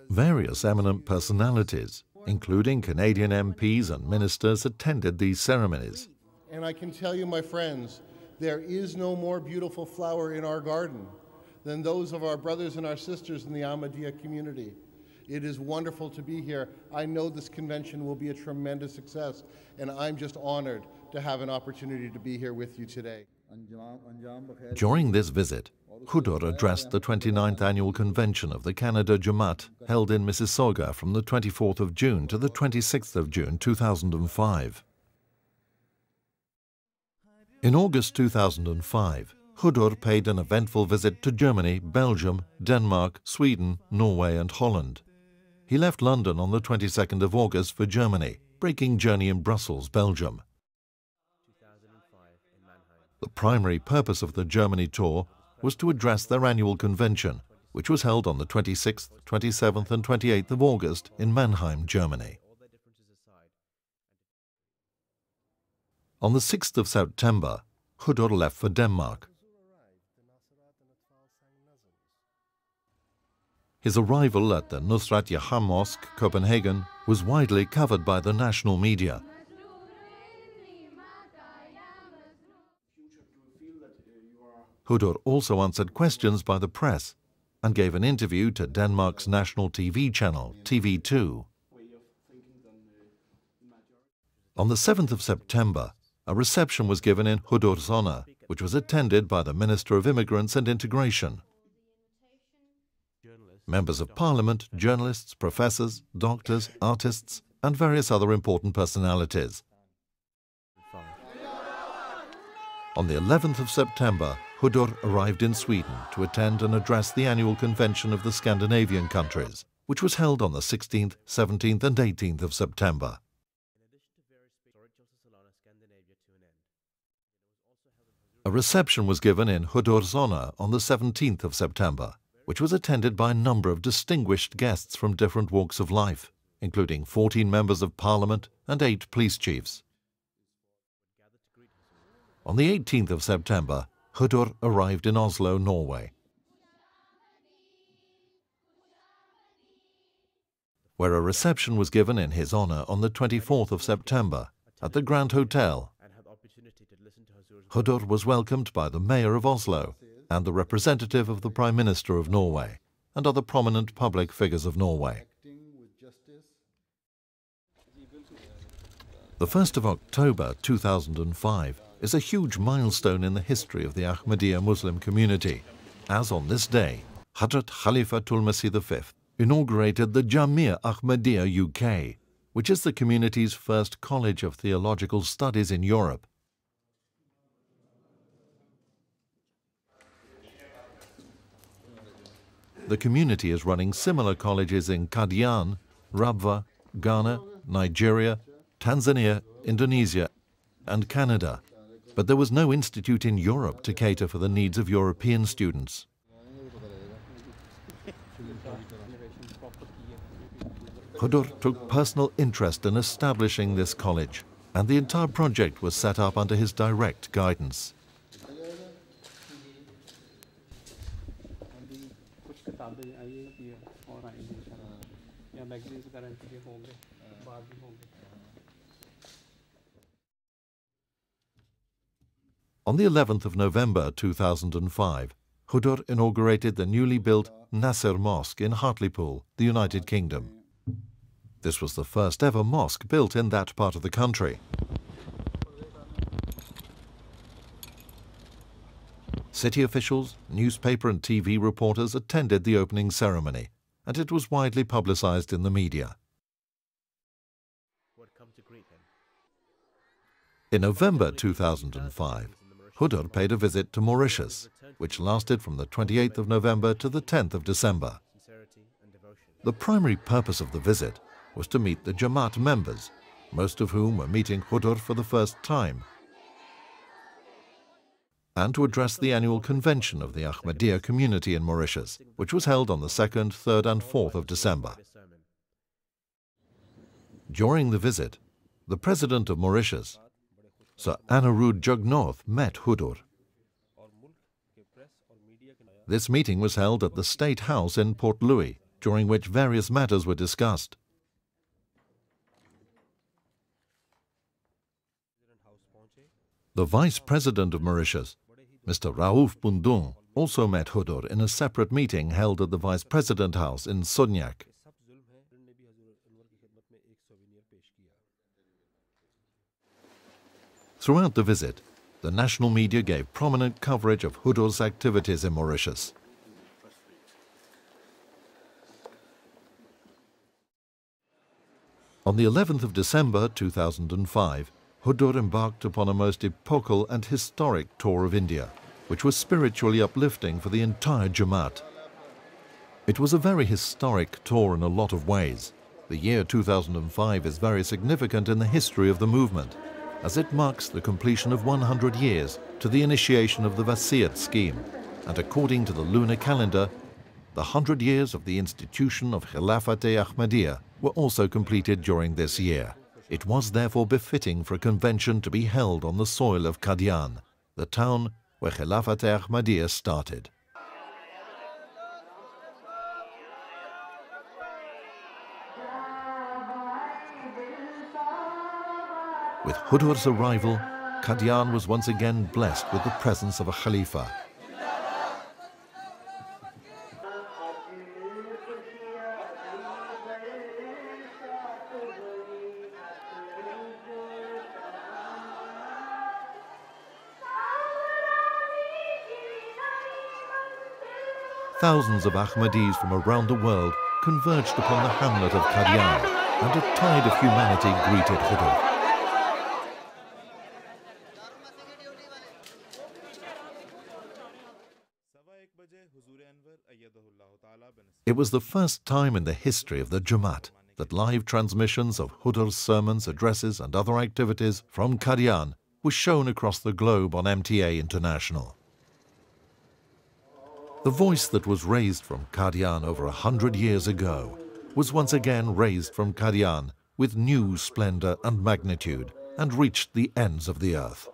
Various eminent personalities, including Canadian MPs and ministers, attended these ceremonies. And I can tell you, my friends, there is no more beautiful flower in our garden than those of our brothers and our sisters in the Ahmadiyya community. It is wonderful to be here. I know this convention will be a tremendous success, and I'm just honored to have an opportunity to be here with you today. During this visit, Hadhrat addressed the 29th annual convention of the Canada Jamaat held in Mississauga from the 24th of June to the 26th of June 2005. In August 2005, Hadhrat paid an eventful visit to Germany, Belgium, Denmark, Sweden, Norway and Holland. He left London on the 22nd of August for Germany, breaking journey in Brussels, Belgium. The primary purpose of the Germany tour was to address their annual convention, which was held on the 26th, 27th and 28th of August in Mannheim, Germany. On the 6th of September, Hadhrat left for Denmark. His arrival at the Nusrat Yahya Mosque, Copenhagen, was widely covered by the national media. Hadhrat also answered questions by the press and gave an interview to Denmark's national TV channel, TV2. On the 7th of September, a reception was given in Hadhrat's honor, which was attended by the Minister of Immigrants and Integration. Members of Parliament, journalists, professors, doctors, artists, and various other important personalities. On the 11th of September, Hadhrat arrived in Sweden to attend and address the annual convention of the Scandinavian countries, which was held on the 16th, 17th and 18th of September. A reception was given in Hadhrat's honor on the 17th of September, which was attended by a number of distinguished guests from different walks of life, including 14 members of Parliament and 8 police chiefs. On the 18th of September, Hadhrat arrived in Oslo, Norway. where a reception was given in his honor on the 24th of September at the Grand Hotel. Hadhrat was welcomed by the mayor of Oslo and the representative of the Prime Minister of Norway and other prominent public figures of Norway. The 1st of October 2005 is a huge milestone in the history of the Ahmadiyya Muslim community, as on this day, Hazrat Khalifatul Masih II inaugurated the Jamia Ahmadiyya UK, which is the community's first college of theological studies in Europe. The community is running similar colleges in Qadian, Rabwah, Ghana, Nigeria, Tanzania, Indonesia, and Canada, but there was no institute in Europe to cater for the needs of European students. Hadhrat took personal interest in establishing this college, and the entire project was set up under his direct guidance. On the 11th of November 2005, Hadhrat inaugurated the newly built Nasira Mosque in Hartlepool, the United Kingdom. This was the first ever mosque built in that part of the country. City officials, newspaper and TV reporters attended the opening ceremony, and it was widely publicized in the media. In November 2005, Hadhrat paid a visit to Mauritius, which lasted from the 28th of November to the 10th of December. The primary purpose of the visit was to meet the Jamaat members, most of whom were meeting Hadhrat for the first time, and to address the annual convention of the Ahmadiyya community in Mauritius, which was held on the 2nd, 3rd and 4th of December. During the visit, the President of Mauritius, Sir Anirudh Jugnauth, met Hadhrat. This meeting was held at the State House in Port Louis, during which various matters were discussed. The Vice President of Mauritius, Mr. Raouf Bundung, also met Hadhrat in a separate meeting held at the Vice President House in Sognac. Throughout the visit, the national media gave prominent coverage of Hadhrat's activities in Mauritius. On the 11th of December 2005, Hadhrat embarked upon a most epochal and historic tour of India, which was spiritually uplifting for the entire Jamaat. It was a very historic tour in a lot of ways. The year 2005 is very significant in the history of the movement, as it marks the completion of 100 years to the initiation of the Wasiyat scheme, and according to the lunar calendar, the 100 years of the institution of Khilafat-e Ahmadiyya were also completed during this year. It was therefore befitting for a convention to be held on the soil of Qadian, the town where Khilafat-e Ahmadiyya started. With Hadhrat's arrival, Qadian was once again blessed with the presence of a Khalifa. Thousands of Ahmadis from around the world converged upon the hamlet of Qadian, and a tide of humanity greeted Hadhrat. It was the first time in the history of the Jamaat that live transmissions of Hadhrat's sermons, addresses and other activities from Qadian were shown across the globe on MTA International. The voice that was raised from Qadian over 100 years ago was once again raised from Qadian with new splendor and magnitude and reached the ends of the earth.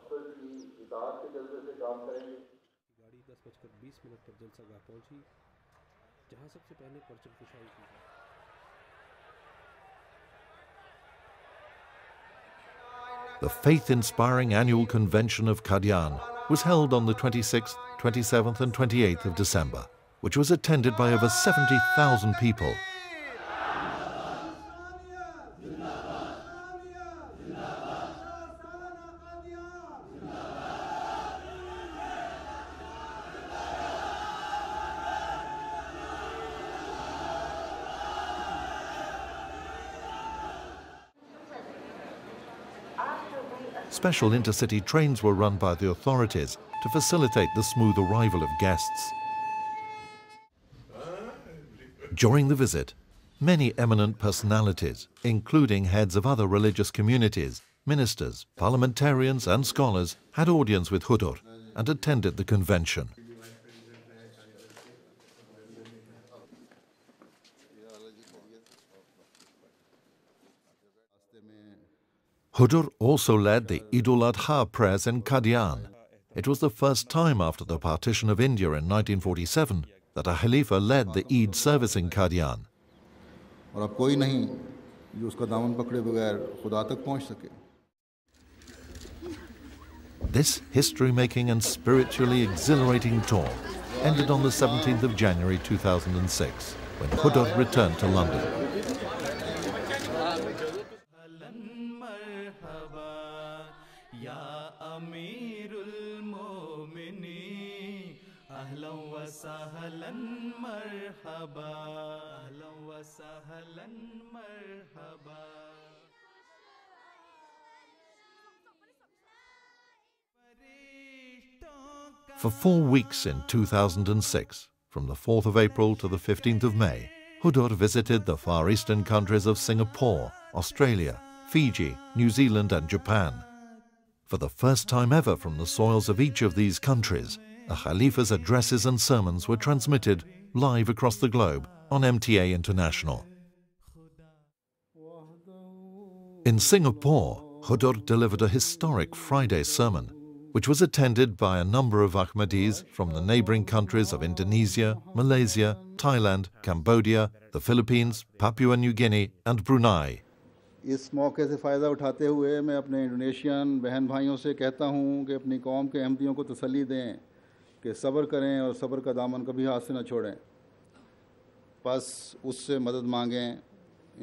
The faith-inspiring annual convention of Qadian was held on the 26th, 27th and 28th of December, which was attended by over 70,000 people. Special intercity trains were run by the authorities to facilitate the smooth arrival of guests. During the visit, many eminent personalities, including heads of other religious communities, ministers, parliamentarians and scholars, had audience with Hadhrat and attended the convention. Hadhrat also led the Eid al-Adha prayers in Qadian. It was the first time after the partition of India in 1947 that a Khalifa led the Eid service in Qadian. This history-making and spiritually exhilarating tour ended on the 17th of January 2006, when Hadhrat returned to London. For 4 weeks in 2006, from the 4th of April to the 15th of May, Hadhrat visited the Far Eastern countries of Singapore, Australia, Fiji, New Zealand and Japan. For the first time ever from the soils of each of these countries, a Khalifa's addresses and sermons were transmitted live across the globe on MTA International. In Singapore, Hadhrat delivered a historic Friday sermon, which was attended by a number of Ahmadis from the neighboring countries of Indonesia, Malaysia, Thailand, Cambodia, the Philippines, Papua New Guinea and Brunei. इस मौके से फ़ायदा उठाते हुए मैं अपने Indonesian बहन भाइयों से कहता हूँ कि अपनी कौम के अहमदियों को तसल्ली दें कि सब्र करें और सब्र का दामन कभी हाथ से न छोड़ें। बस उससे मदद मांगें,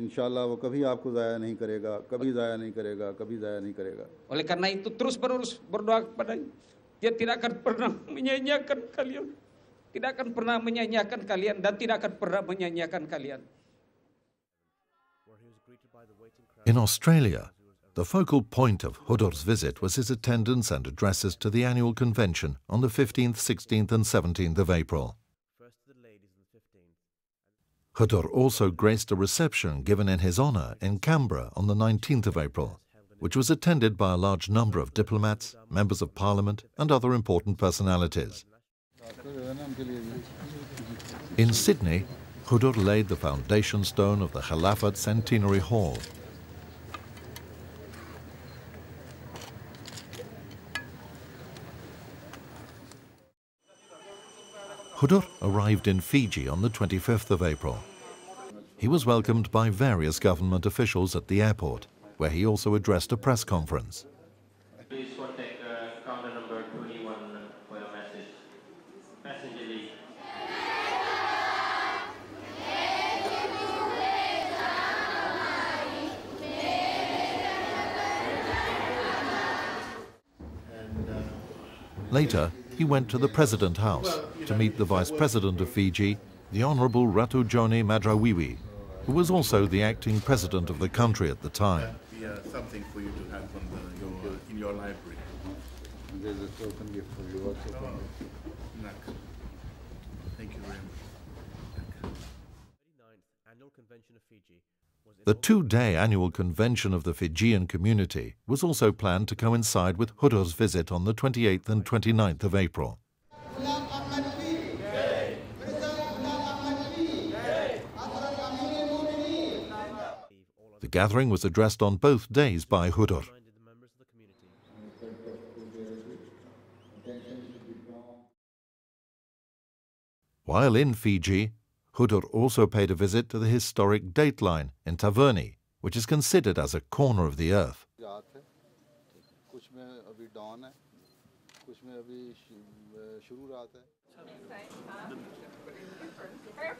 इंशाअल्लाह वो कभी आपको ज़ाया नहीं करेगा, कभी ज़ाया नहीं करेगा, कभी ज़ाया नहीं करेगा। Oleh karena itu terus menerus berdoa kepadanya. Dia tidak akan pernah menyanyiakan kalian, tidak akan pernah menyanyiakan kalian dan tidak akan pernah menyanyiakan kalian. In Australia, the focal point of Hadhrat's visit was his attendance and addresses to the annual convention on the 15th, 16th and 17th of April. Hadhrat also graced a reception given in his honour in Canberra on the 19th of April, which was attended by a large number of diplomats, members of parliament and other important personalities. In Sydney, Hadhrat laid the foundation stone of the Khilafat Centenary Hall. Hadhrat arrived in Fiji on the 25th of April. He was welcomed by various government officials at the airport, where he also addressed a press conference. Please contact counter number 21 for your message. Passenger leave. Later, he went to the President House to meet the Vice President of Fiji, the Honourable Ratu Joni Madrawiwi, who was also the acting president of the country at the time. Something for you to have in your library. There's a token gift for you also. Thank you very much. The 2-day annual convention of the Fijian community was also planned to coincide with Hadhrat's visit on the 28th and 29th of April. The gathering was addressed on both days by Hadhrat. While in Fiji, Hadhrat also paid a visit to the historic Dateline in Taverny, which is considered as a corner of the earth.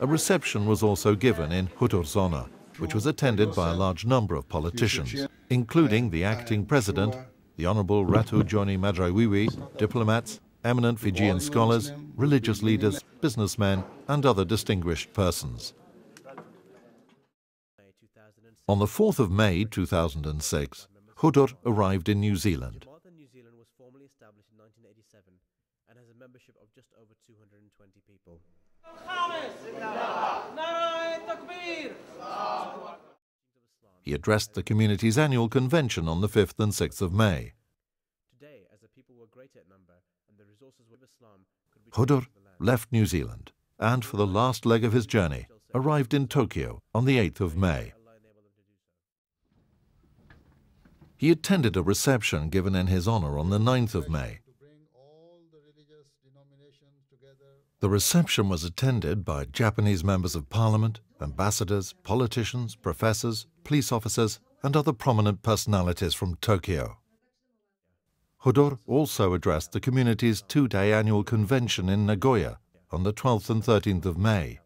A reception was also given in Hudur's honor, which was attended by a large number of politicians, including the acting president, the Honorable Ratu Joni Madrawiwi, diplomats, eminent Fijian scholars, religious leaders, businessmen, and other distinguished persons. On the 4th of May 2006, Hudur arrived in New Zealand. New Zealand was formally established in 1987 and has a membership of just over 220 people. He addressed the community's annual convention on the 5th and 6th of May. Today, as the people were greater at number and the resources of Islam could be Hudur left New Zealand and, for the last leg of his journey, arrived in Tokyo on the 8th of May. He attended a reception given in his honor on the 9th of May. The reception was attended by Japanese members of parliament, ambassadors, politicians, professors, police officers, and other prominent personalities from Tokyo. Hudur also addressed the community's two-day annual convention in Nagoya on the 12th and 13th of May.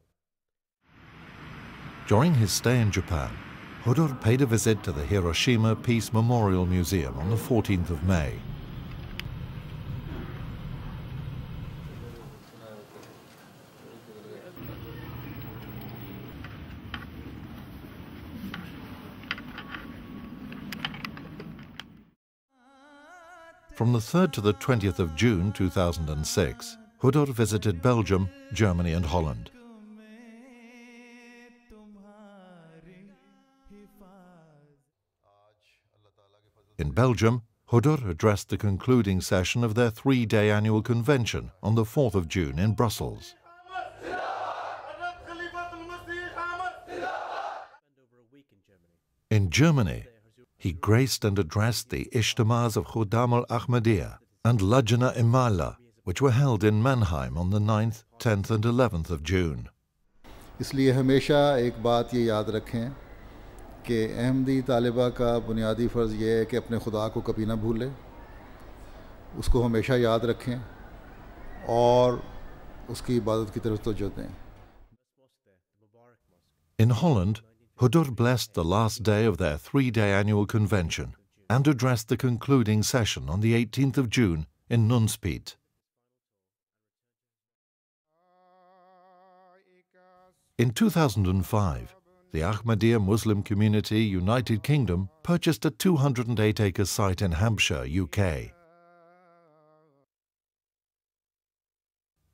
During his stay in Japan, Hudur paid a visit to the Hiroshima Peace Memorial Museum on the 14th of May. From the 3rd to the 20th of June 2006, Hudur visited Belgium, Germany and Holland. In Belgium, Hudur addressed the concluding session of their three-day annual convention on the 4th of June in Brussels. In Germany, he graced and addressed the Ijtimas of Ghulam al-Ahmadiyya and Lajna Imala, which were held in Mannheim on the 9th, 10th and 11th of June. इसलिए हमेशा एक बात ये याद रखें कि अहमदी तालिबा का बुनियादी फ़र्ज़ ये है कि अपने खुदा को कभी ना भूले, उसको हमेशा याद रखें और उसकी इबादत की तरफ तवज्जो दें. In Holland, Hudur blessed the last day of their three-day annual convention and addressed the concluding session on the 18th of June in Nunspeet. In 2005, the Ahmadiyya Muslim community United Kingdom purchased a 208-acre site in Hampshire, UK.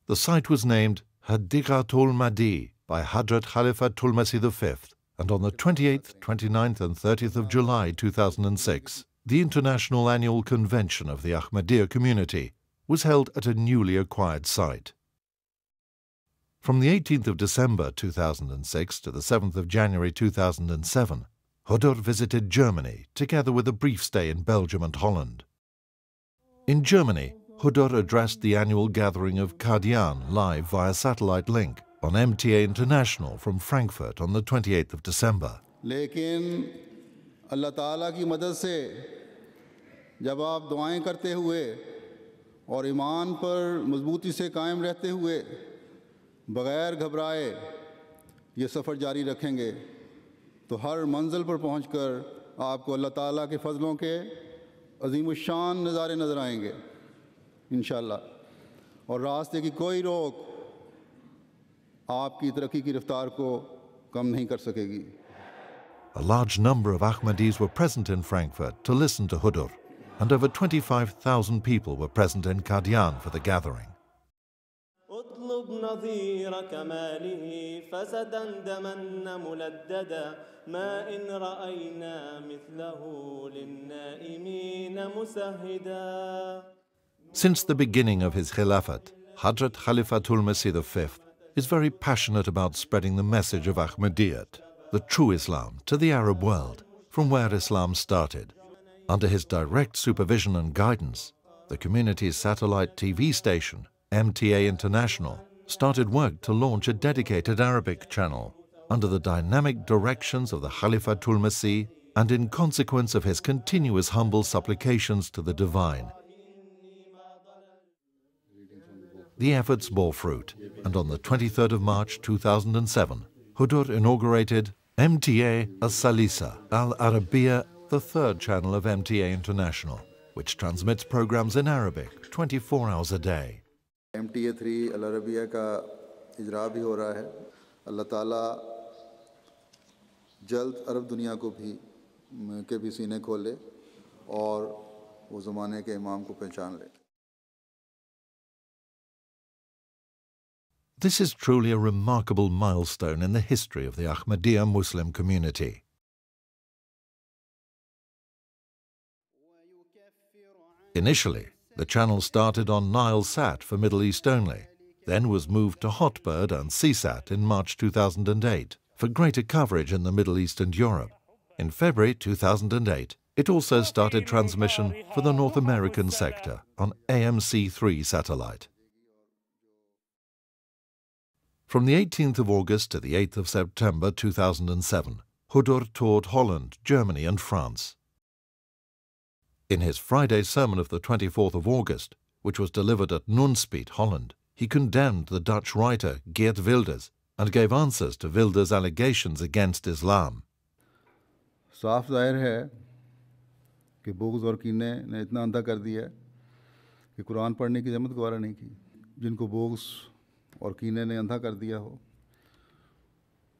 The site was named Hadhratul Mahdi by Hazrat Khalifatul Masih II, and on the 28th, 29th and 30th of July 2006, the International Annual Convention of the Ahmadiyya community was held at a newly acquired site. From the 18th of December 2006 to the 7th of January 2007, Hudur visited Germany together with a brief stay in Belgium and Holland. In Germany, Hudur addressed the annual gathering of Qadian live via satellite link on MTA International from Frankfurt on the 28th of December. लेकिन अल्लाह ताला की मदद से जब आप दुआएं करते हुए और ईमान पर मजबूती से कायम रहते हुए बग़ैर घबराए ये सफ़र जारी रखेंगे तो हर मंजिल पर पहुंचकर आपको अल्लाह ताला के फ़ज़लों के अज़ीमुश्शान नज़ारे नज़र आएंगे इंशाअल्लाह और रास्ते की कोई रोक आपकी तरक्की की रफ्तार को कम नहीं कर सकेगी. A large number of Ahmadis were present in Frankfurt to listen to Hudur, and over 25,000 people were present in Qadian for the gathering. Since the beginning of his Khilafat, Hazrat Khalifatul Masih II is very passionate about spreading the message of Ahmadiyyat, the true Islam, to the Arab world, from where Islam started. Under his direct supervision and guidance, the community's satellite TV station, MTA International, started work to launch a dedicated Arabic channel under the dynamic directions of the Khalifatul Masih and in consequence of his continuous humble supplications to the Divine. the efforts bore fruit, and on the 23rd of March 2007, Hadhrat inaugurated MTA As-Salisa Al-Arabiya, the third channel of MTA International, which transmits programs in Arabic 24 hours a day. MTA 3 Al-Arabiya का इजरा भी हो रहा है। अल्लाह ताला जल्द अरब दुनिया को भी सीने खोले और वो ज़माने के इमाम को पहचान ले। This is truly a remarkable milestone in the history of the Ahmadiyya Muslim community. Initially, the channel started on Nile-Sat for Middle East only, then was moved to Hotbird and CSAT in March 2008 for greater coverage in the Middle East and Europe. In February 2008, it also started transmission for the North American sector on AMC-3 satellite. From the 18th of August to the 8th of September 2007, Hadhrat toured Holland, Germany and France. In his Friday sermon of the 24th of August, which was delivered at Nunspeet, Holland, he condemned the Dutch writer Geert Wilders and gave answers to Wilders' allegations against Islam. साफ जाहिर है कि बुग़्ज़ और कीने ने इतना अंधा कर दिया कि कुरान पढ़ने की जहमत गवारा नहीं की। जिनको बुग़्ज़ और कीने ने अंधा कर दिया हो,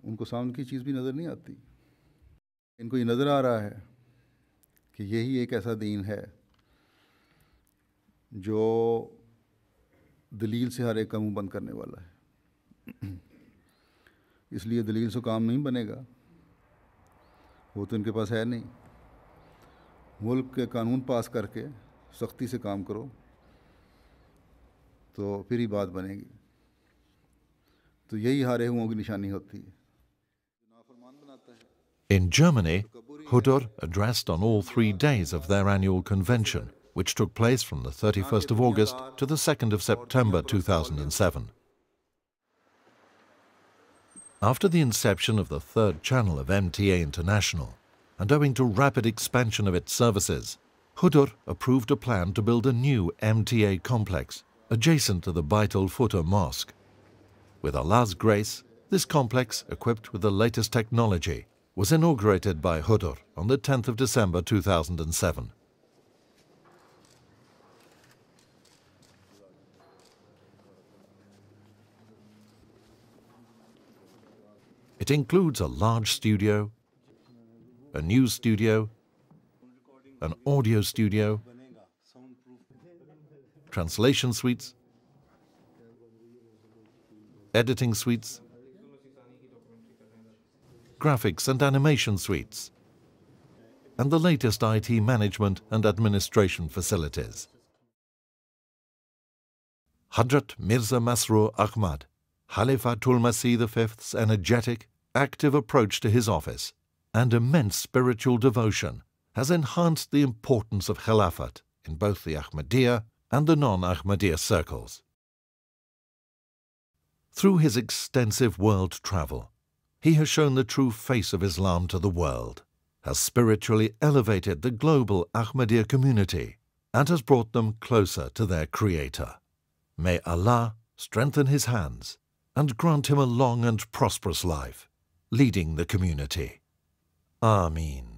उनको सामने की चीज़ भी नज़र नहीं आती। इनको ये नज़र आ रहा है कि यही एक ऐसा दीन है जो दलील से हर एक का मुंह बंद करने वाला है। इसलिए दलील से काम नहीं बनेगा, वो तो इनके पास है नहीं। मुल्क के कानून पास करके सख्ती से काम करो तो फिर ही बात बनेगी। तो यही हारे हुओं की निशानी होती है। In Germany, Hadhrat addressed on all 3 days of their annual convention, which took place from the 31st of August to the 2nd of September 2007. After the inception of the third channel of MTA International, and owing to rapid expansion of its services, Hadhrat approved a plan to build a new MTA complex adjacent to the Bait al-Futur Mosque. With Allah's grace, this complex, equipped with the latest technology, was inaugurated by Hadhrat on the 10th of December 2007. It includes a large studio, a news studio, an audio studio, translation suites, editing suites, graphics and animation suites, and the latest IT management and administration facilities. Hazrat Mirza Masroor Ahmad, Khalifatul Masih V's energetic, active approach to his office and immense spiritual devotion has enhanced the importance of Khilafat in both the Ahmadiyya and the non-Ahmadiyya circles. Through his extensive world travel, he has shown the true face of Islam to the world, has spiritually elevated the global Ahmadiyya community, and has brought them closer to their Creator. May Allah strengthen his hands and grant him a long and prosperous life, leading the community. Ameen.